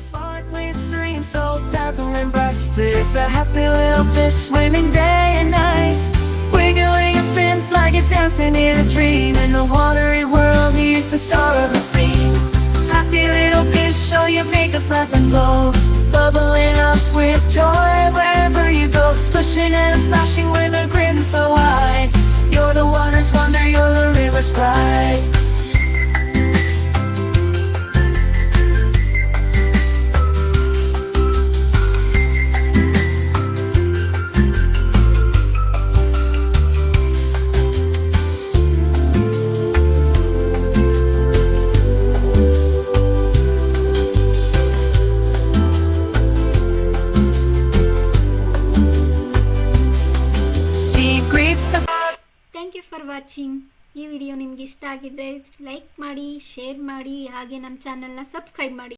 Sparkling stream so dazzling bright. There's a happy little fish swimming day and night, wiggling and spins like it's dancing in a dream. In the watery world, he's the star of the scene. Happy little fish, oh you make us laugh and blow, bubbling up with joy wherever you go, splashing and splashing with a grin so wide. You're the water's wonder, you're the river's pride. Thank you for watching. ಈ video ನಿಮ್ಗೆ ಇಷ್ಟ ಆಗಿದ್ದರೆ like ಮಾಡಿ, share ಮಾಡಿ, ಹಾಗೆ ನಮ್ಮ ಚಾನಲ್ನ subscribe ಮಾಡಿ.